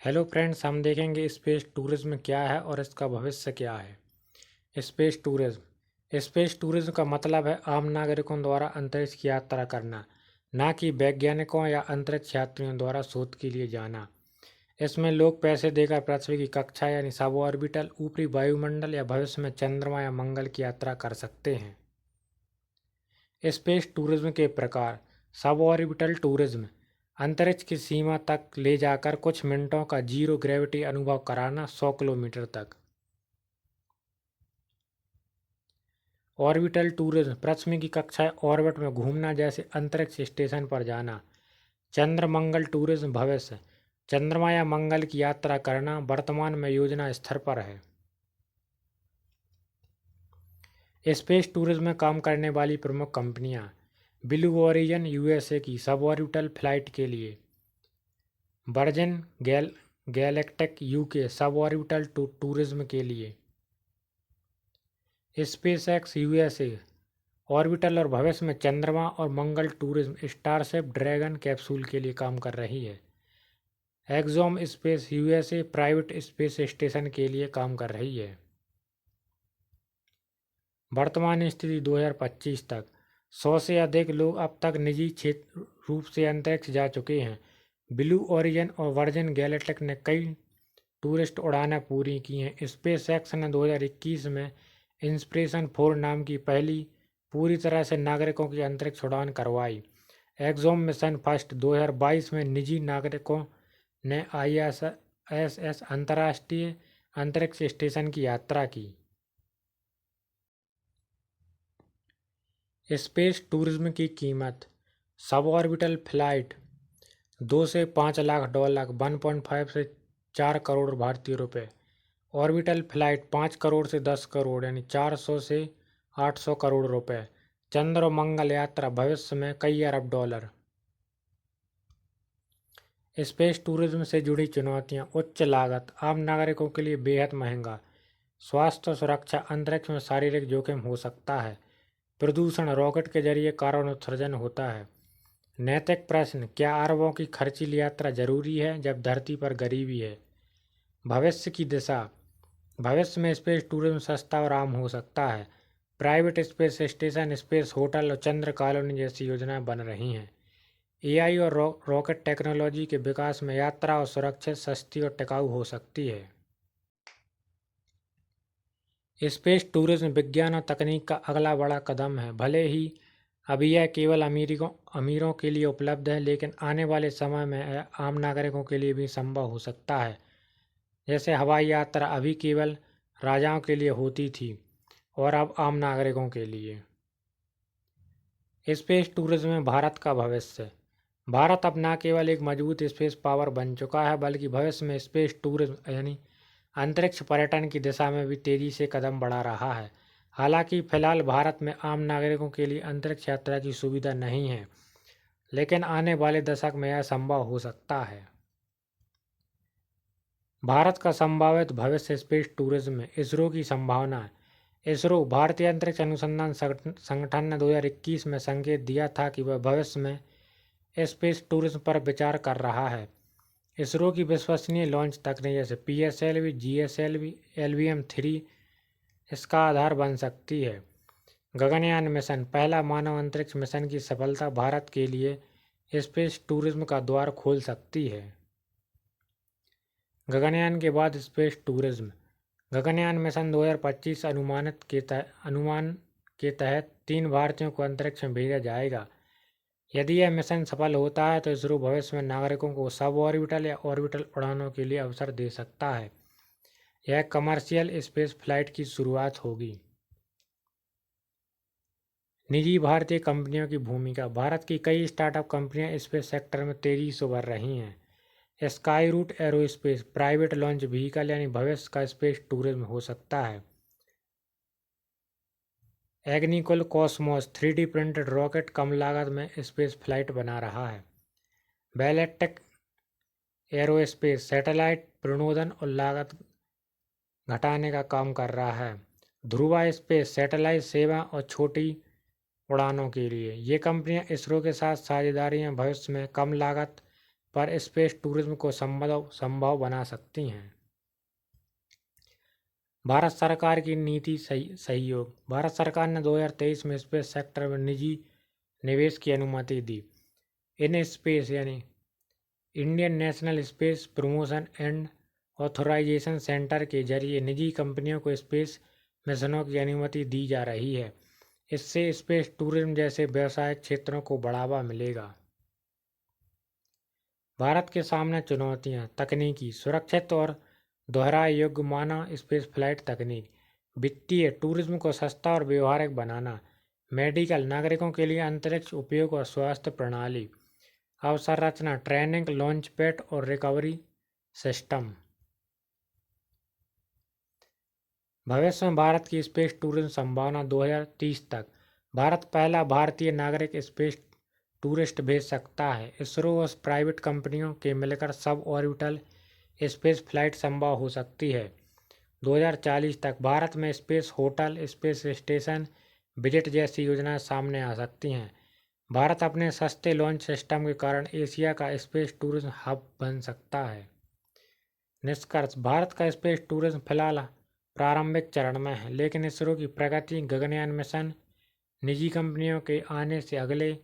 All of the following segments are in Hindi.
हेलो फ्रेंड्स, हम देखेंगे स्पेस टूरिज्म क्या है और इसका भविष्य क्या है। स्पेस टूरिज्म का मतलब है आम नागरिकों द्वारा अंतरिक्ष की यात्रा करना, ना कि वैज्ञानिकों या अंतरिक्ष यात्रियों द्वारा शोध के लिए जाना। इसमें लोग पैसे देकर पृथ्वी की कक्षा यानी सब ऑर्बिटल, ऊपरी वायुमंडल या भविष्य में चंद्रमा या मंगल की यात्रा कर सकते हैं। स्पेस टूरिज्म के प्रकार। सब ऑर्बिटल टूरिज्म, अंतरिक्ष की सीमा तक ले जाकर कुछ मिनटों का जीरो ग्रेविटी अनुभव कराना 100 किलोमीटर तक। ऑर्बिटल टूरिज्म, पृथ्वी की कक्षाएं ऑर्बिट में घूमना, जैसे अंतरिक्ष स्टेशन पर जाना। चंद्र मंगल टूरिज्म, भविष्य चंद्रमा या मंगल की यात्रा करना, वर्तमान में योजना स्तर पर है। स्पेस टूरिज्म में काम करने वाली प्रमुख कंपनियां। ब्लू ओरिजन यूएसए की सब ऑर्बिटल फ्लाइट के लिए। Virgin galactic UK sub orbital tourism के लिए। स्पेस एक्स यूएसए ऑर्बिटल और भविष्य में चंद्रमा और मंगल टूरिज्म स्टारशिप ड्रैगन कैप्सूल के लिए काम कर रही है। Exome space USA private space station के लिए काम कर रही है। वर्तमान स्थिति 2025 तक 100 से अधिक लोग अब तक निजी क्षेत्र रूप से अंतरिक्ष जा चुके हैं। ब्लू ओरिजन और वर्जिन गैलेक्टिक ने कई टूरिस्ट उड़ानें पूरी की हैं। स्पेस एक्स ने 2021 में इंस्पिरेशन 4 नाम की पहली पूरी तरह से नागरिकों की अंतरिक्ष उड़ान करवाई। एक्सोम मिशन फर्स्ट 2022 में निजी नागरिकों ने ISS अंतर्राष्ट्रीय अंतरिक्ष स्टेशन की यात्रा की। स्पेस टूरिज्म की कीमत। सब ऑर्बिटल फ्लाइट 2 से 5 लाख $, 1.5 से 4 करोड़ भारतीय रुपए। ऑर्बिटल फ्लाइट 5 करोड़ से 10 करोड़ यानी 400 से 800 करोड़ रुपए। चंद्र और मंगल यात्रा, भविष्य में कई अरब $। स्पेस टूरिज्म से जुड़ी चुनौतियां। उच्च लागत, आम नागरिकों के लिए बेहद महंगा। स्वास्थ्य और सुरक्षा, अंतरिक्ष में शारीरिक जोखिम हो सकता है। प्रदूषण, रॉकेट के जरिए कार्बन उत्सर्जन होता है। नैतिक प्रश्न, क्या अरबों की खर्चीली यात्रा जरूरी है जब धरती पर गरीबी है। भविष्य की दिशा। भविष्य में स्पेस टूरिज्म सस्ता और आम हो सकता है। Private space station, space hotel और चंद्र कॉलोनी जैसी योजनाएं बन रही हैं। AI और रॉकेट टेक्नोलॉजी के विकास में यात्रा और सुरक्षित, सस्ती और टिकाऊ हो सकती है। स्पेस टूरिज्म विज्ञान और तकनीक का अगला बड़ा कदम है। भले ही अभी यह केवल अमीरों के लिए उपलब्ध है, लेकिन आने वाले समय में यह आम नागरिकों के लिए भी संभव हो सकता है। जैसे हवाई यात्रा अभी केवल राजाओं के लिए होती थी और अब आम नागरिकों के लिए। स्पेस टूरिज्म में भारत का भविष्य। भारत अब न केवल एक मजबूत स्पेस पावर बन चुका है, बल्कि भविष्य में स्पेस टूरिज्म यानी अंतरिक्ष पर्यटन की दिशा में भी तेजी से कदम बढ़ा रहा है। हालांकि फिलहाल भारत में आम नागरिकों के लिए अंतरिक्ष यात्रा की सुविधा नहीं है, लेकिन आने वाले दशक में यह संभव हो सकता है। भारत का संभावित भविष्य स्पेस टूरिज्म में। इसरो की संभावना। इसरो, भारतीय अंतरिक्ष अनुसंधान संगठन ने 2021 में संकेत दिया था कि वह भविष्य में स्पेस टूरिज्म पर विचार कर रहा है। इसरो की विश्वसनीय लॉन्च तकनीक जैसे PSLV, GSLV, LVM-3 इसका आधार बन सकती है। गगनयान मिशन, पहला मानव अंतरिक्ष मिशन की सफलता भारत के लिए स्पेस टूरिज्म का द्वार खोल सकती है। गगनयान के बाद स्पेस टूरिज्म। गगनयान मिशन 2025 अनुमान के तहत 3 भारतीयों को अंतरिक्ष में भेजा जाएगा। यदि यह मिशन सफल होता है तो इसरो भविष्य में नागरिकों को सब ऑर्बिटल या ऑर्बिटल उड़ानों के लिए अवसर दे सकता है। यह कमर्शियल स्पेस फ्लाइट की शुरुआत होगी। निजी भारतीय कंपनियों की भूमिका। भारत की कई स्टार्टअप कंपनियां स्पेस सेक्टर में तेजी से उभर रही हैं। Skyroot Aerospace private launch vehicle यानी भविष्य का स्पेस टूरिज्म हो सकता है। Agnikul Cosmos 3D printed rocket कम लागत में स्पेस फ्लाइट बना रहा है। बैलेक्टिक एरोस्पेस सैटेलाइट प्रणोदन और लागत घटाने का काम कर रहा है। ध्रुवा स्पेस सैटेलाइट सेवा और छोटी उड़ानों के लिए। ये कंपनियां इसरो के साथ साझेदारियां भविष्य में कम लागत पर स्पेस टूरिज्म को संभव बना सकती हैं। भारत सरकार की नीति सहयोग। भारत सरकार ने 2023 में स्पेस सेक्टर में निजी निवेश की अनुमति दी। इन स्पेस यानी Indian national space promotion and authorisation centre के जरिए निजी कंपनियों को स्पेस मिशनों की अनुमति दी जा रही है। इससे स्पेस टूरिज्म जैसे व्यावसायिक क्षेत्रों को बढ़ावा मिलेगा। भारत के सामने चुनौतियां। तकनीकी सुरक्षित और दोहराए योग्य मानव स्पेस फ्लाइट तकनीक। वित्तीय टूरिज्म को सस्ता और व्यवहारिक बनाना। मेडिकल नागरिकों के लिए अंतरिक्ष उपयोग और स्वास्थ्य प्रणाली। अवसंरचना ट्रेनिंग लॉन्च पैड और रिकवरी सिस्टम। भविष्य में भारत की स्पेस टूरिज्म संभावना 2030 तक। भारत पहला भारतीय नागरिक स्पेस टूरिस्ट भेज सकता है। इसरो और प्राइवेट कंपनियों के मिलकर सब ऑर्बिटल स्पेस फ्लाइट संभव हो सकती है। 2040 तक भारत में space hotel space station visit जैसी योजनाएं सामने आ सकती हैं। भारत अपने सस्ते लॉन्च सिस्टम के कारण एशिया का स्पेस टूरिज्म हब बन सकता है। निष्कर्ष। भारत का स्पेस टूरिज्म फिलहाल प्रारंभिक चरण में है, लेकिन इसरो की प्रगति, गगनयान मिशन, निजी कंपनियों के आने से अगले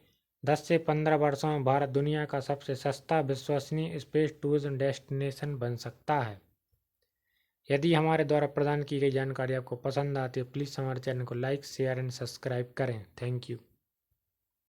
10 से 15 वर्षों में भारत दुनिया का सबसे सस्ता विश्वसनीय स्पेस टूरिज्म डेस्टिनेशन बन सकता है। यदि हमारे द्वारा प्रदान की गई जानकारी आपको पसंद आती है, प्लीज़ हमारे चैनल को लाइक, शेयर एंड सब्सक्राइब करें। Thank you.